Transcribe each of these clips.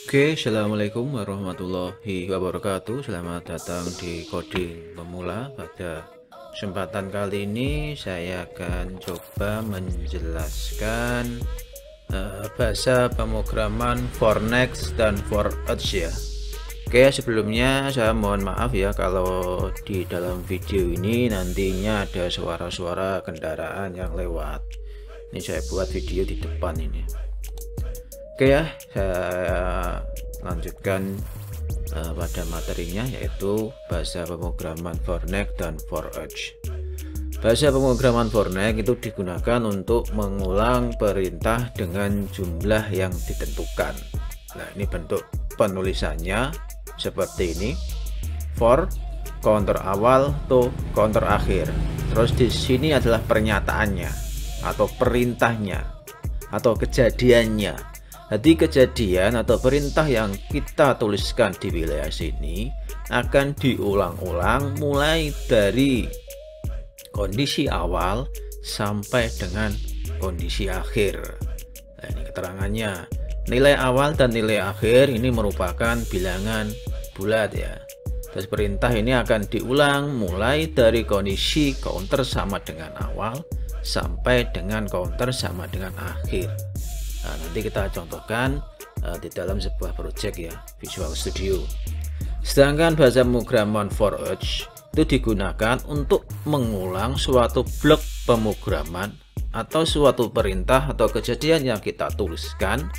Oke, assalamualaikum warahmatullahi wabarakatuh. Selamat datang di Coding Pemula. Pada kesempatan kali ini saya akan coba menjelaskan bahasa pemrograman for next dan for each ya. Oke, sebelumnya saya mohon maaf ya kalau di dalam video ini nantinya ada suara-suara kendaraan yang lewat. Ini saya buat video di depan ini. Oke ya, saya lanjutkan pada materinya, yaitu bahasa pemrograman for next dan for each. Bahasa pemrograman for next itu digunakan untuk mengulang perintah dengan jumlah yang ditentukan. Nah, ini bentuk penulisannya seperti ini: for counter awal to counter akhir. Terus di sini adalah pernyataannya atau perintahnya atau kejadiannya. Jadi kejadian atau perintah yang kita tuliskan di wilayah sini akan diulang-ulang mulai dari kondisi awal sampai dengan kondisi akhir. Nah, ini keterangannya. Nilai awal dan nilai akhir ini merupakan bilangan bulat ya. Terus perintah ini akan diulang mulai dari kondisi counter sama dengan awal sampai dengan counter sama dengan akhir. Nah, nanti kita contohkan di dalam sebuah project ya, Visual Studio. Sedangkan bahasa pemrograman for each itu digunakan untuk mengulang suatu blok pemrograman atau suatu perintah atau kejadian yang kita tuliskan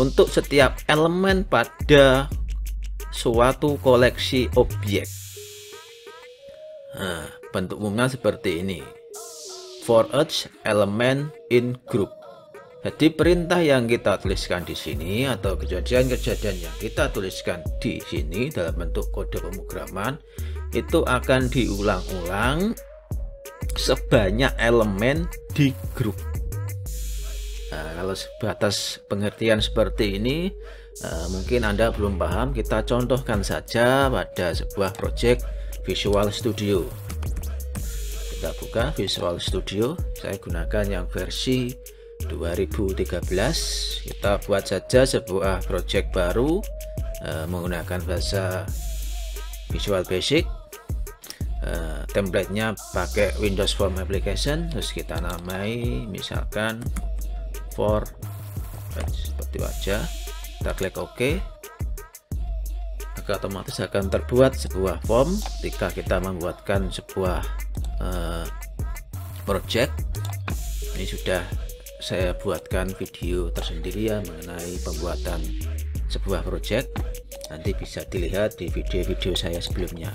untuk setiap elemen pada suatu koleksi objek. Nah, bentuk umumnya seperti ini: for each element in group. Jadi perintah yang kita tuliskan di sini atau kejadian-kejadian yang kita tuliskan di sini dalam bentuk kode pemrograman itu akan diulang-ulang sebanyak elemen di grup. Nah, kalau sebatas pengertian seperti ini mungkin Anda belum paham, kita contohkan saja pada sebuah project Visual Studio. Kita buka Visual Studio, saya gunakan yang versi 2013. Kita buat saja sebuah project baru menggunakan bahasa Visual Basic. Template-nya pakai Windows Form Application. Terus kita namai misalkan for seperti wajah. Kita klik OK, maka otomatis akan terbuat sebuah form ketika kita membuatkan sebuah project. Ini sudah saya buatkan video tersendiri ya mengenai pembuatan sebuah project, nanti bisa dilihat di video-video saya sebelumnya.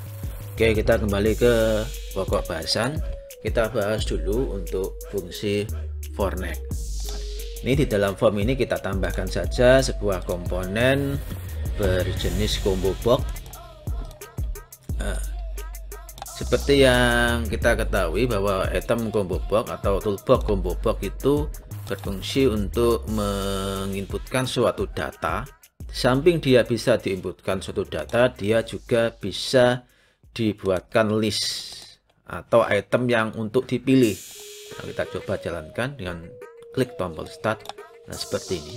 Oke, kita kembali ke pokok bahasan. Kita bahas dulu untuk fungsi for next. Ini di dalam form ini kita tambahkan saja sebuah komponen berjenis combo box. Seperti yang kita ketahui bahwa item combo box atau toolbox combo box itu berfungsi untuk menginputkan suatu data. Di samping dia bisa diinputkan suatu data, dia juga bisa dibuatkan list atau item yang untuk dipilih. Nah, kita coba jalankan dengan klik tombol start. Nah, seperti ini.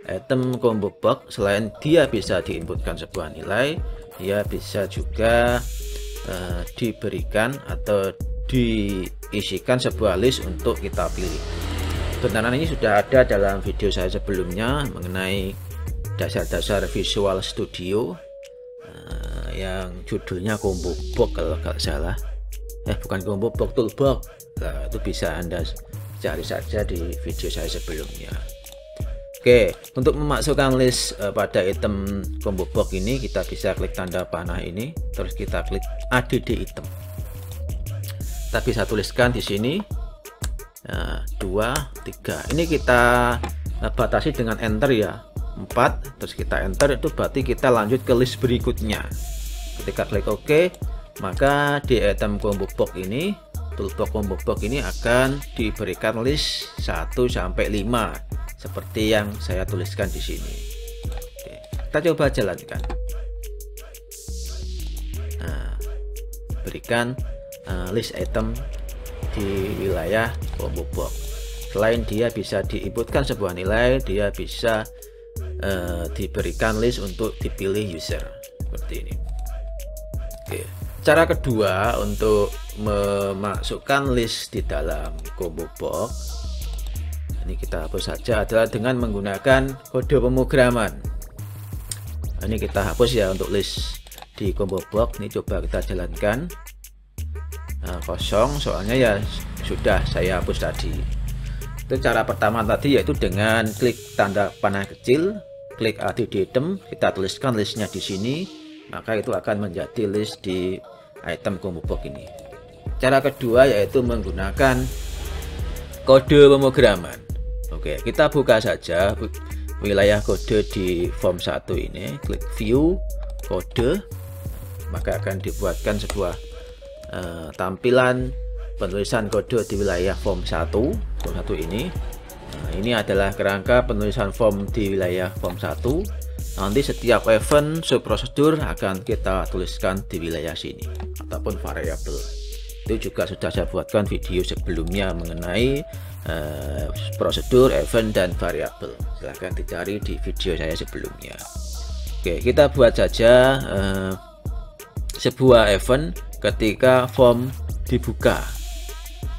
Item combo box selain dia bisa diinputkan sebuah nilai, dia bisa juga diberikan atau diisikan sebuah list untuk kita pilih. Keterangan ini sudah ada dalam video saya sebelumnya mengenai dasar-dasar Visual Studio yang judulnya combo box kalau nggak salah. Bukan combo box, toolbox. Nah, itu bisa Anda cari saja di video saya sebelumnya. Oke, untuk memasukkan list pada item combo box ini kita bisa klik tanda panah ini, terus kita klik add item. Kita bisa tuliskan di sini 2, 3. Ini kita batasi dengan enter ya, 4, terus kita enter, itu berarti kita lanjut ke list berikutnya. Ketika klik OK, maka di item combo box ini, toolbox combo box ini akan diberikan list 1 sampai 5 seperti yang saya tuliskan di sini. Oke, kita coba jalankan. Nah, berikan list item di wilayah combo box. Selain dia bisa diinputkan sebuah nilai, dia bisa diberikan list untuk dipilih user seperti ini. Oke. Cara kedua untuk memasukkan list di dalam combo box, ini kita hapus saja, adalah dengan menggunakan kode pemrograman. Ini kita hapus ya untuk list di combo box. Ini coba kita jalankan. Kosong soalnya ya sudah saya hapus tadi. Itu cara pertama tadi, yaitu dengan klik tanda panah kecil, klik add item, kita tuliskan listnya di sini, maka itu akan menjadi list di item combo box ini. Cara kedua yaitu menggunakan kode pemrograman. Oke, kita buka saja wilayah kode di form 1 ini, klik view kode, maka akan dibuatkan sebuah tampilan penulisan kode di wilayah form 1 ini. Ini adalah kerangka penulisan form di wilayah form 1. Nanti setiap event subprosedur akan kita tuliskan di wilayah sini ataupun variabel. Itu juga sudah saya buatkan video sebelumnya mengenai prosedur, event, dan variabel. Silahkan dicari di video saya sebelumnya. Oke, kita buat saja sebuah event ketika form dibuka.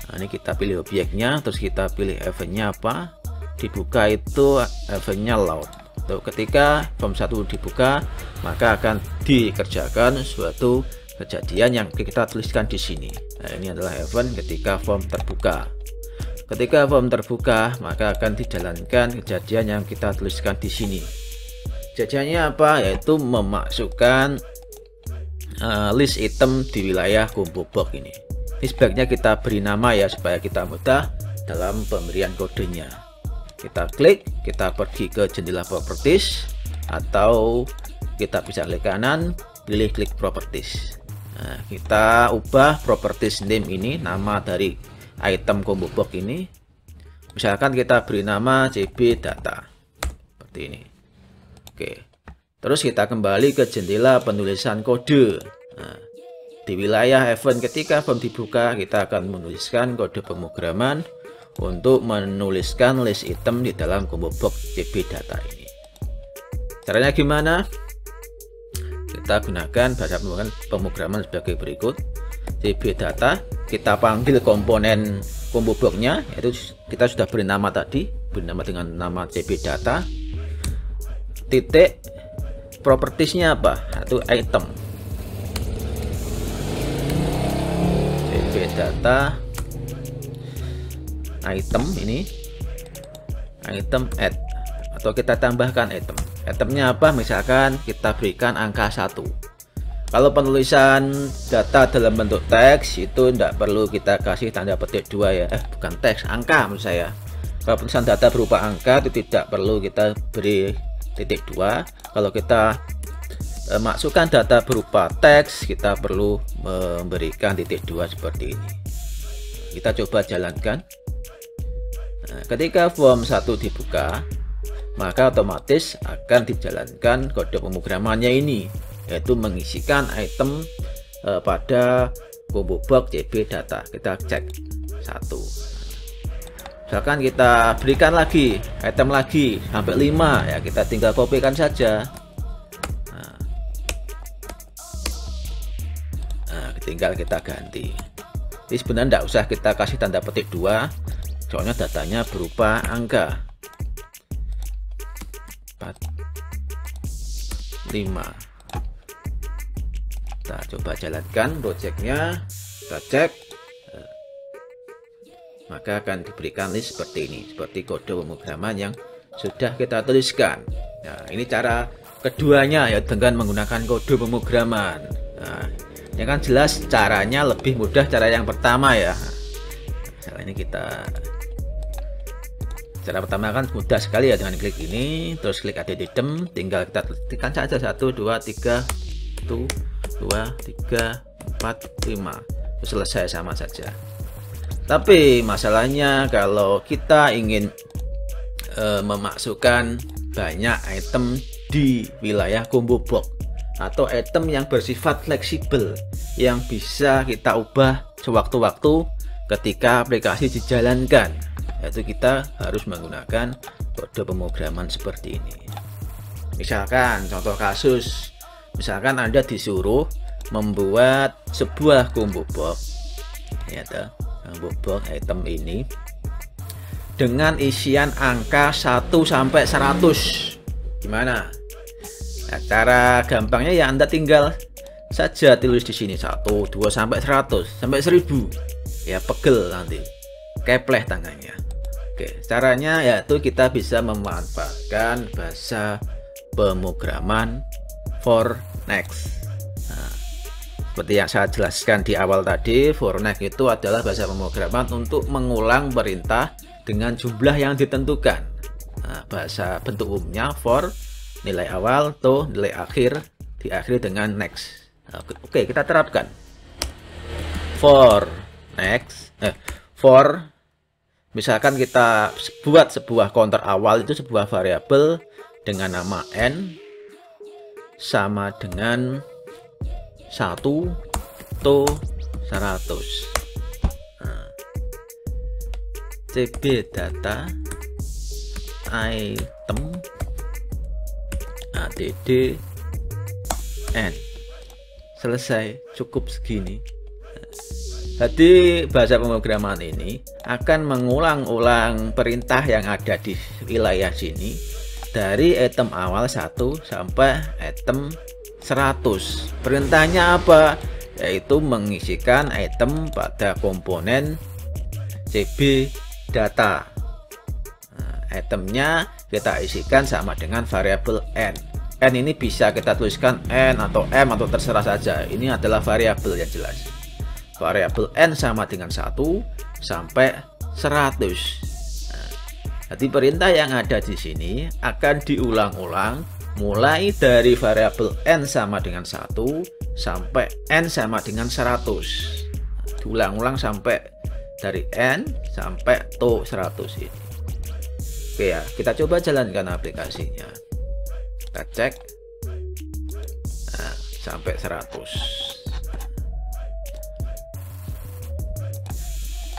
Nah, ini kita pilih objeknya, terus kita pilih eventnya apa. Dibuka itu eventnya load. Tuh, ketika form 1 dibuka, maka akan dikerjakan suatu kejadian yang kita tuliskan di sini. Nah, ini adalah event ketika form terbuka. Ketika form terbuka, maka akan dijalankan kejadian yang kita tuliskan di sini. Kejadiannya apa? Yaitu memasukkan list item di wilayah combo box ini. Ini sebaiknya kita beri nama ya, supaya kita mudah dalam pemberian kodenya. Kita klik, kita pergi ke jendela properties, atau kita bisa klik kanan, pilih klik properties. Nah, kita ubah properties name ini, nama dari item combo box ini. Misalkan kita beri nama CB data seperti ini. Oke, terus kita kembali ke jendela penulisan kode. Nah, di wilayah event ketika form dibuka, kita akan menuliskan kode pemrograman untuk menuliskan list item di dalam combo box CB data ini. Caranya gimana? Kita gunakan bahasa pemrograman sebagai berikut. CB data, kita panggil komponen combo box-nya, yaitu kita sudah beri nama tadi, beri nama dengan nama CB data. Titik propertiesnya apa? Itu item. CB data item, ini item add, atau kita tambahkan item. Itemnya apa? Misalkan kita berikan angka 1. Kalau penulisan data dalam bentuk teks itu tidak perlu kita kasih tanda petik 2 ya, bukan teks, angka menurut saya. Kalau penulisan data berupa angka itu tidak perlu kita beri titik 2. Kalau kita masukkan data berupa teks, kita perlu memberikan titik 2 seperti ini. Kita coba jalankan. Nah, ketika form 1 dibuka, maka otomatis akan dijalankan kode pemrogramannya ini, yaitu mengisikan item pada combo box CB data. Kita cek 1. Misalkan kita berikan lagi item lagi sampai 5 ya, kita tinggal kopikan saja. Nah, tinggal kita ganti. Jadi sebenarnya tidak usah kita kasih tanda petik 2, soalnya datanya berupa angka. 4, 5. Kita coba jalankan projectnya, kita cek, maka akan diberikan list seperti ini, seperti kode pemrograman yang sudah kita tuliskan. Nah, ini cara keduanya ya, dengan menggunakan kode pemrograman. Nah, ini kan jelas caranya lebih mudah cara yang pertama ya. Nah, ini cara pertama kan mudah sekali ya, dengan klik ini, terus klik add item, tinggal kita tekan saja 1, 2, 3, 1, 2, 3, 4, 5. Selesai, sama saja. Tapi masalahnya kalau kita ingin memasukkan banyak item di wilayah combo box, atau item yang bersifat fleksibel yang bisa kita ubah sewaktu-waktu ketika aplikasi dijalankan, yaitu kita harus menggunakan kode pemrograman seperti ini. Misalkan contoh kasus, misalkan Anda disuruh membuat sebuah combo box, ya toh, combo box item ini dengan isian angka 1 sampai 100. Gimana? Nah, cara gampangnya ya Anda tinggal saja tulis di sini 1, 2 sampai 100 sampai 1000. Ya pegel nanti. Kepleh tangannya. Oke, caranya yaitu kita bisa memanfaatkan bahasa pemrograman for next. Nah, seperti yang saya jelaskan di awal tadi, for next itu adalah bahasa pemrograman untuk mengulang perintah dengan jumlah yang ditentukan. Nah, bahasa bentuk umumnya for, nilai awal, to, nilai akhir, diakhiri dengan next. Nah, oke, kita terapkan. For next, for, misalkan kita buat sebuah counter awal, itu sebuah variabel dengan nama n sama dengan 1 to 100. Nah, cb data item add n. Selesai, cukup segini. Jadi bahasa pemrograman ini akan mengulang-ulang perintah yang ada di wilayah sini dari item awal 1 sampai item 100. Perintahnya apa? Yaitu mengisikan item pada komponen cb data. Nah, itemnya kita isikan sama dengan variabel n. N ini bisa kita tuliskan n atau m atau terserah saja. Ini adalah variabel yang jelas. Variabel n sama dengan 1 sampai 100. Nah, jadi perintah yang ada di sini akan diulang-ulang mulai dari variabel n sama dengan 1 sampai n sama dengan 100. Diulang-ulang sampai dari n sampai to 100 ini. Oke ya, kita coba jalankan aplikasinya. Kita cek. Nah, sampai 100.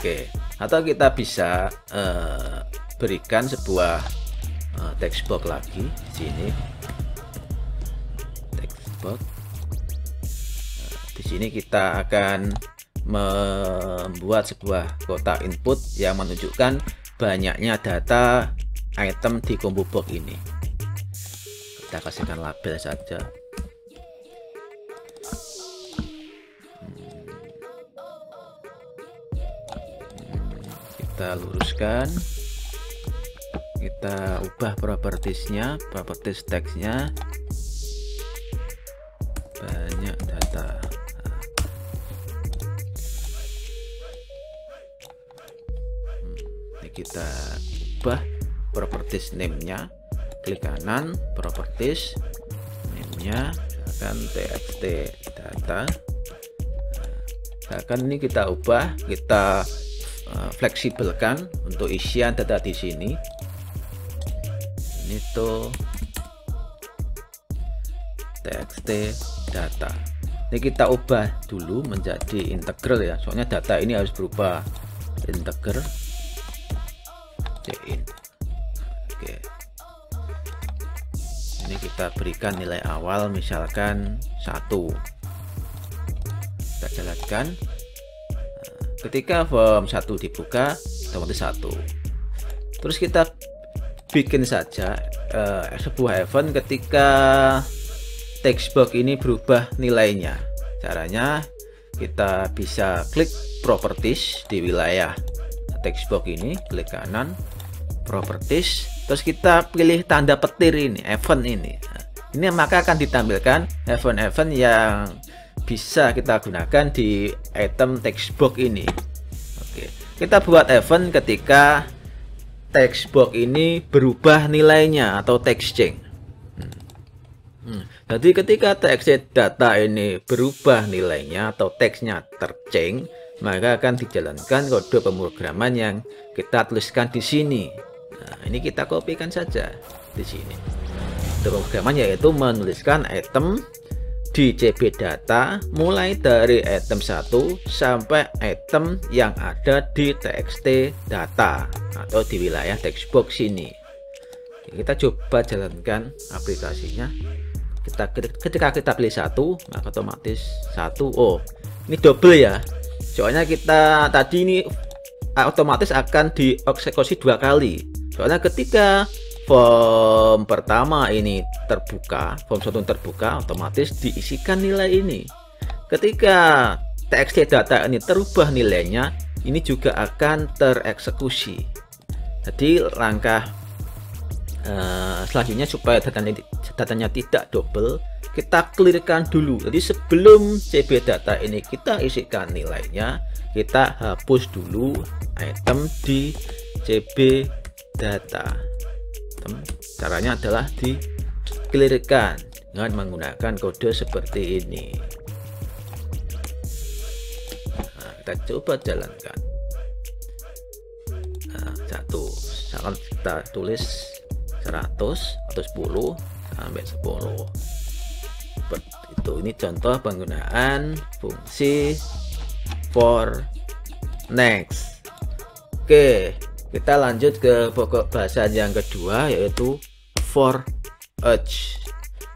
Oke, atau kita bisa berikan sebuah text box lagi di sini. Text box. Di sini kita akan membuat sebuah kotak input yang menunjukkan banyaknya data item di combo box ini. Kita kasihkan label saja. Kita luruskan, kita ubah propertiesnya, properties teksnya, banyak data. Ini kita ubah properties name-nya, klik kanan, properties name-nya, akan txt data. Akan ini kita ubah, kita fleksibelkan untuk isian data di sini. Ini tuh txt data. Ini kita ubah dulu menjadi integral ya, soalnya data ini harus berubah integer. Cin. Oke. Ini kita berikan nilai awal misalkan 1. Kita jalankan. Ketika form 1 dibuka, otomatis 1. Terus kita bikin saja sebuah event ketika text box ini berubah nilainya. Caranya kita bisa klik properties di wilayah text box ini, klik kanan, properties, terus kita pilih tanda petir ini, event ini. Ini maka akan ditampilkan event-event yang bisa kita gunakan di item text box ini. Oke, kita buat event ketika text box ini berubah nilainya atau text change. Jadi ketika text data ini berubah nilainya atau teksnya terchange, maka akan dijalankan kode pemrograman yang kita tuliskan di sini. Nah, ini kita kopikan saja di sini. Kode pemrograman yaitu menuliskan item di cb data mulai dari item 1 sampai item yang ada di txt data atau di wilayah text box ini. Kita coba jalankan aplikasinya. Ketika kita pilih satu, maka otomatis satu. Oh, ini double ya. Soalnya kita tadi ini otomatis akan dieksekusi 2 kali. Soalnya ketika form pertama ini terbuka, form 1 terbuka, otomatis diisikan nilai ini. Ketika txt data ini terubah nilainya, ini juga akan tereksekusi. Jadi langkah selanjutnya supaya datanya tidak double, kita clearkan dulu. Jadi sebelum CB data ini kita isikan nilainya, kita hapus dulu item di CB data. Caranya adalah di clearkan dengan menggunakan kode seperti ini. Nah, kita coba jalankan. Nah, 1, misalkan kita tulis 100 atau 10 sampai 10 seperti itu. Ini contoh penggunaan fungsi for next. Oke, kita lanjut ke pokok bahasan yang kedua, yaitu for each.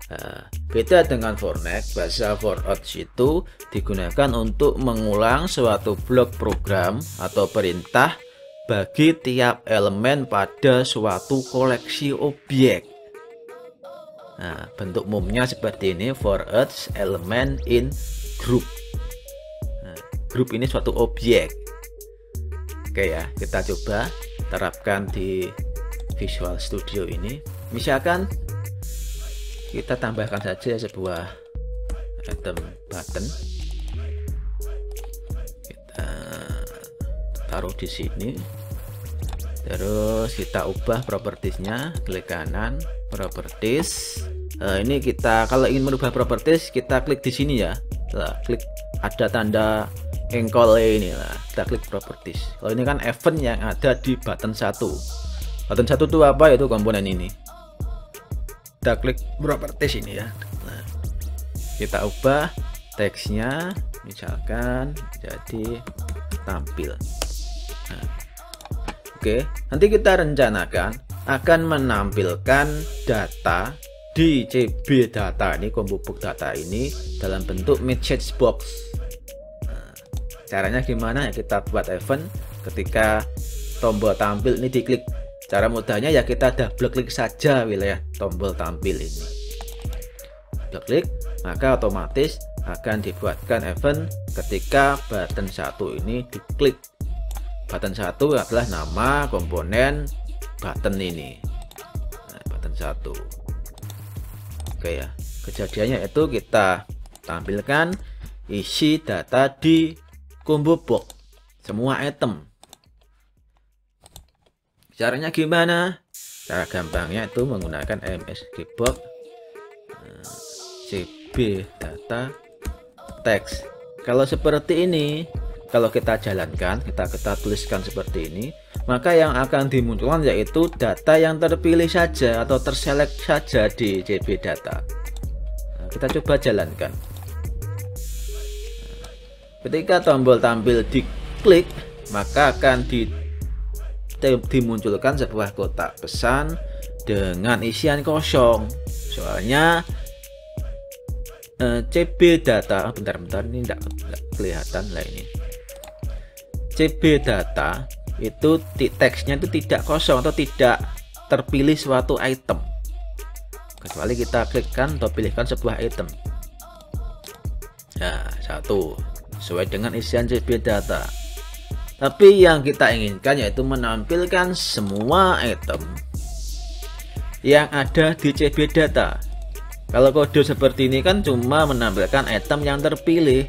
Nah, beda dengan for next, bahasa for each itu digunakan untuk mengulang suatu blok program atau perintah bagi tiap elemen pada suatu koleksi objek. Nah, bentuk umumnya seperti ini, for each element in group. Nah, group ini suatu objek. Oke ya, kita coba terapkan di Visual Studio ini. Misalkan kita tambahkan saja sebuah item button. Kita taruh di sini. Terus kita ubah propertiesnya, klik kanan, properties. Ini kita kalau ingin merubah properties, kita klik di sini ya. Klik ada tanda engkol ini lah, kita klik properties. Kalau ini kan event yang ada di button 1. Button 1 itu apa? Itu komponen ini. Kita klik properties ini ya. Nah, kita ubah teksnya, misalkan jadi tampil. Nah, oke, nanti kita rencanakan akan menampilkan data di CB data ini, combo book data ini dalam bentuk message box. Nah, caranya gimana ya? Kita buat event ketika tombol tampil ini diklik. Cara mudahnya ya kita double klik saja wilayah tombol tampil ini. Double klik, maka otomatis akan dibuatkan event ketika button 1 ini diklik. Button 1 adalah nama komponen button ini. Nah, button 1. Oke ya, kejadiannya itu kita tampilkan isi data di combo box, semua item. Caranya gimana? Cara gampangnya itu menggunakan MSG box CB data text. Kalau seperti ini, kalau kita jalankan, kita tuliskan seperti ini, maka yang akan dimunculkan yaitu data yang terpilih saja atau terselect saja di CB data. Nah, kita coba jalankan. Ketika tombol tampil diklik, maka akan dimunculkan sebuah kotak pesan dengan isian kosong. Soalnya CB data, bentar ini enggak kelihatan lah ini. CB data itu teksnya itu tidak kosong atau tidak terpilih suatu item, kecuali kita klikkan atau pilihkan sebuah item. Nah, 1 sesuai dengan isian CB data. Tapi yang kita inginkan yaitu menampilkan semua item yang ada di CB data. Kalau kode seperti ini kan cuma menampilkan item yang terpilih,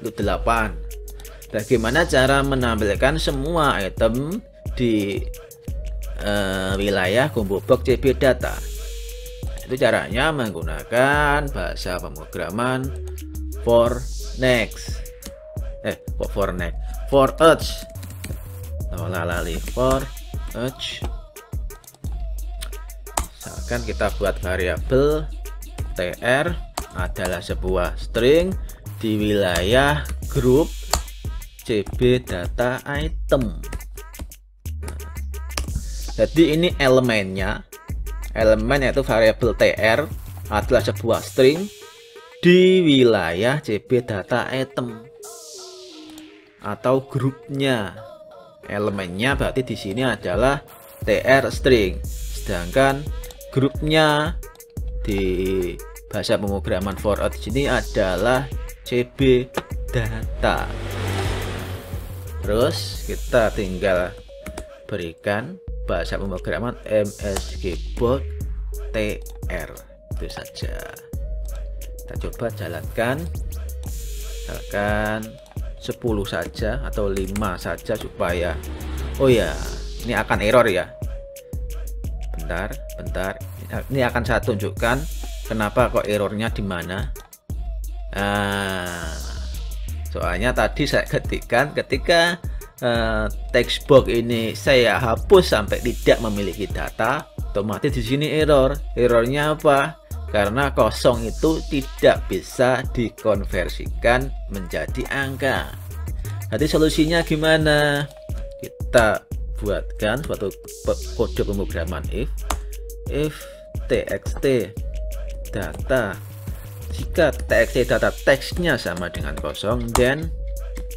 itu 8. Bagaimana cara menampilkan semua item di wilayah combo box CB data? Itu caranya menggunakan bahasa pemrograman for next. For each. For each. Misalkan kita buat variabel tr adalah sebuah string di wilayah grup CB data item. Jadi ini elemennya elemen yaitu variabel tr adalah sebuah string di wilayah CB data item atau grupnya. Elemennya berarti di sini adalah tr string, sedangkan grupnya di bahasa pemrograman for out di sini adalah CB data. Terus kita tinggal berikan bahasa pemrograman MSG bold tr, itu saja. Kita coba jalankan, misalkan 10 saja atau 5 saja supaya, oh ya, ini akan error ya. Bentar, ini akan saya tunjukkan kenapa kok errornya di mana. Soalnya tadi saya ketikkan ketika text box ini saya hapus sampai tidak memiliki data, otomatis di sini error. Errornya apa? Karena kosong itu tidak bisa dikonversikan menjadi angka. Jadi solusinya gimana? Kita buatkan suatu kode pemrograman if txt data, jika txt data teksnya sama dengan kosong, then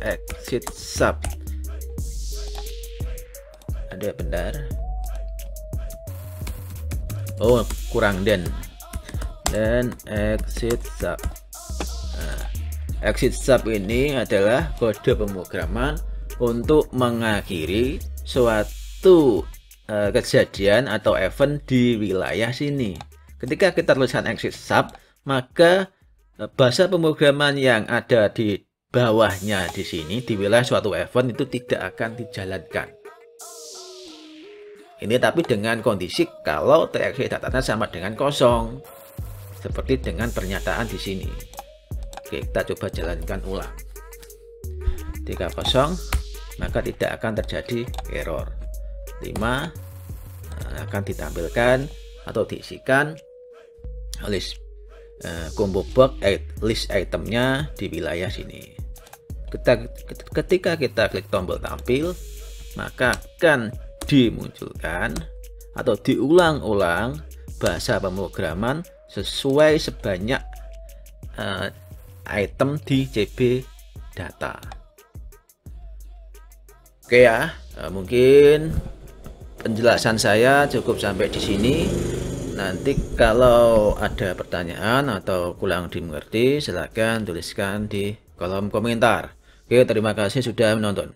exit sub. Ada bentar, oh kurang dan exit sub. Exit sub ini adalah kode pemrograman untuk mengakhiri suatu kejadian atau event di wilayah sini. Ketika kita tuliskan exit sub, maka bahasa pemrograman yang ada di bawahnya di sini di wilayah suatu event itu tidak akan dijalankan. Ini tapi dengan kondisi kalau txt datanya sama dengan kosong, seperti dengan pernyataan di sini. Oke, kita coba jalankan ulang. Jika kosong, maka tidak akan terjadi error. 5 akan ditampilkan atau diisikan list combo box list itemnya di wilayah sini. Ketika kita klik tombol tampil, maka akan dimunculkan atau diulang-ulang bahasa pemrograman sesuai sebanyak item di CB data. Oke ya, mungkin penjelasan saya cukup sampai di sini. Nanti kalau ada pertanyaan atau kurang dimengerti, silahkan tuliskan di kolom komentar. Oke, terima kasih sudah menonton.